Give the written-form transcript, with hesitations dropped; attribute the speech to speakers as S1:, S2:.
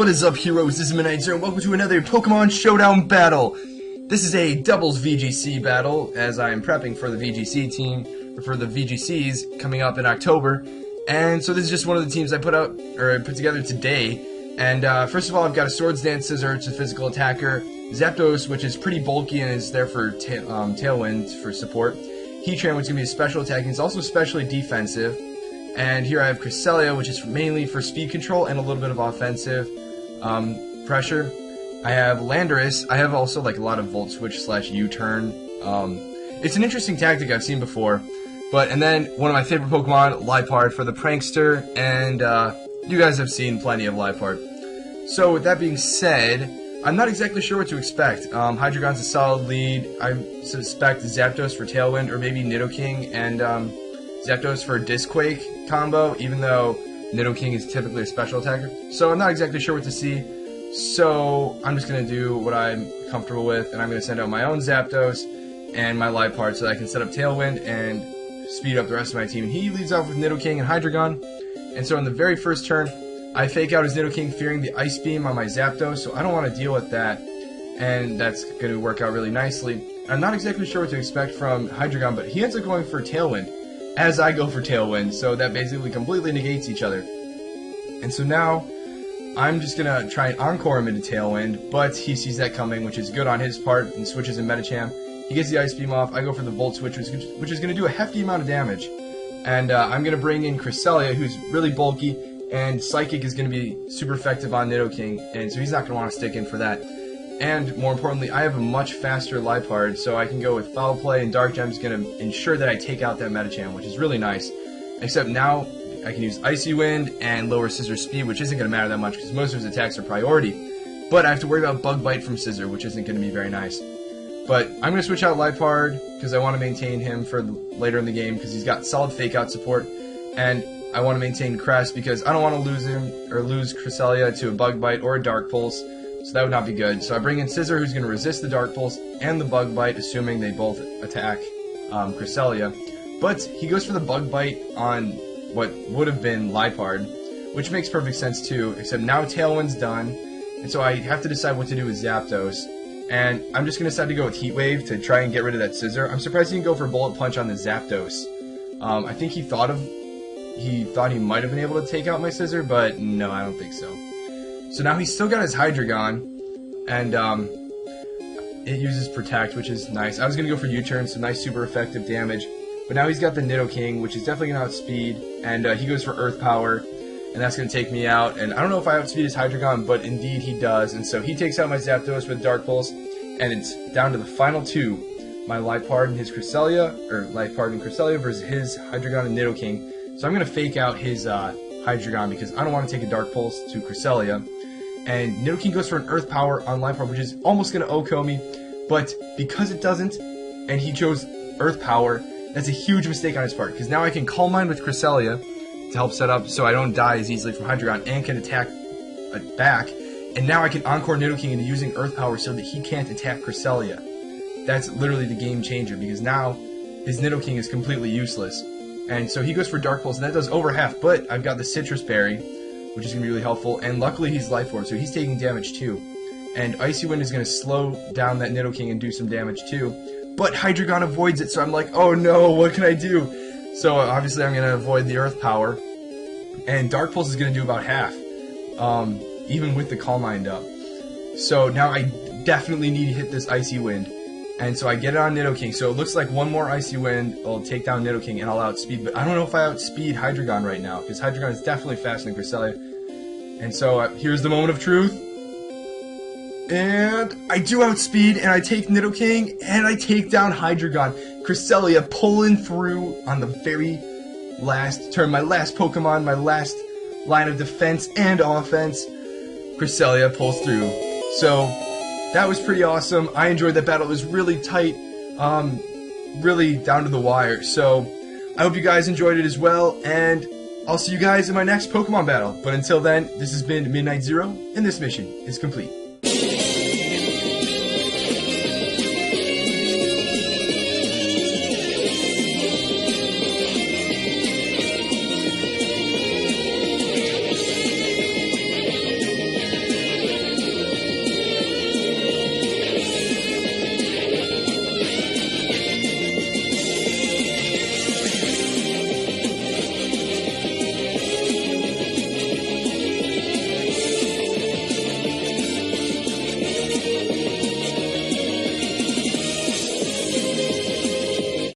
S1: What is up, heroes? This is Midnight Zero, and welcome to another Pokemon Showdown battle. This is a doubles VGC battle, as I am prepping for the VGC team, or for the VGCs coming up in October. And so this is just one of the teams I put together today. And first of all, I've got a Swords Dance Scissor, it's a physical attacker. Zapdos, which is pretty bulky and is there for Tailwind for support. Heatran, which is going to be a special attacking, it's also especially defensive. And here I have Cresselia, which is mainly for speed control and a little bit of offensive pressure. I have Landorus. I have also like a lot of Volt Switch / U-turn. It's an interesting tactic I've seen before. And then one of my favorite Pokemon, Liepard for the Prankster, and you guys have seen plenty of Liepard. So with that being said, I'm not exactly sure what to expect. Hydreigon's a solid lead. I suspect Zapdos for Tailwind, or maybe Nidoking and Zapdos for Disquake combo, even though Nidoking is typically a special attacker. So I'm not exactly sure what to see. So I'm just going to do what I'm comfortable with, and I'm going to send out my own Zapdos and my Liepard so that I can set up Tailwind and speed up the rest of my team. He leads off with Nidoking and Hydreigon. And so in the very first turn, I fake out his Nidoking, fearing the Ice Beam on my Zapdos, so I don't want to deal with that. And that's going to work out really nicely. I'm not exactly sure what to expect from Hydreigon, but he ends up going for Tailwind, as I go for Tailwind, so that basically completely negates each other. And so now, I'm just going to try and Encore him into Tailwind, but he sees that coming, which is good on his part, and switches in Medicham. He gets the Ice Beam off, I go for the Volt Switch, which is going to do a hefty amount of damage. And I'm going to bring in Cresselia, who's really bulky, and Psychic is going to be super effective on Nidoking, and so he's not going to want to stick in for that. And more importantly, I have a much faster Liepard, so I can go with Foul Play, and Dark Gem is going to ensure that I take out that Medicham, which is really nice. Except now, I can use Icy Wind and lower Scissor Speed, which isn't going to matter that much because most of his attacks are priority. But I have to worry about Bug Bite from Scissor, which isn't going to be very nice. But I'm going to switch out Liepard because I want to maintain him for later in the game because he's got solid Fake Out support. And I want to maintain Cress because I don't want to lose him or lose Cresselia to a Bug Bite or a Dark Pulse. So that would not be good. So I bring in Scissor, who's going to resist the Dark Pulse and the Bug Bite, assuming they both attack Cresselia. But he goes for the Bug Bite on what would have been Liepard, which makes perfect sense too, except now Tailwind's done, and so I have to decide what to do with Zapdos. And I'm just going to decide to go with Heat Wave to try and get rid of that Scissor. I'm surprised he didn't go for Bullet Punch on the Zapdos. I think he thought he might have been able to take out my Scissor, but no, I don't think so. So now he's still got his Hydreigon, and it uses Protect, which is nice. I was going to go for U-turn, so nice super effective damage. But now he's got the Nidoking, which is definitely going to outspeed, and he goes for Earth Power, and that's going to take me out. And I don't know if I outspeed his Hydreigon, but indeed he does. And so he takes out my Zapdos with Dark Pulse, and it's down to the final two. My Liepard and his Cresselia, or Liepard and Cresselia versus his Hydreigon and Nidoking. So I'm going to fake out his Hydreigon because I don't want to take a Dark Pulse to Cresselia. And Nidoking goes for an Earth Power on Liepard, which is almost going to OHKO me. But because it doesn't, and he chose Earth Power, that's a huge mistake on his part. Because now I can Calm Mind with Cresselia to help set up so I don't die as easily from Hydreigon and can attack back. And now I can Encore Nidoking into using Earth Power so that he can't attack Cresselia. That's literally the game changer because now his Nidoking is completely useless. And so he goes for Dark Pulse, and that does over half, but I've got the Citrus Berry, which is going to be really helpful, and luckily he's Life Orb, so he's taking damage too. And Icy Wind is going to slow down that Nidoking and do some damage too. But Hydreigon avoids it, so I'm like, oh no, what can I do? So obviously I'm going to avoid the Earth Power, and Dark Pulse is going to do about half, even with the Calm Mind up. So now I definitely need to hit this Icy Wind. And so I get it on Nidoking, so it looks like one more Icy Wind will take down Nidoking and I'll outspeed, but I don't know if I outspeed Hydreigon right now, because Hydreigon is definitely faster than Cresselia. And so here's the moment of truth. And I do outspeed, and I take Nidoking, and I take down Hydreigon. Cresselia pulling through on the very last turn, my last Pokemon, my last line of defense and offense. Cresselia pulls through. So that was pretty awesome. I enjoyed that battle. It was really tight, really down to the wire. So I hope you guys enjoyed it as well, and I'll see you guys in my next Pokemon battle. But until then, this has been Midnight Zero, and this mission is complete.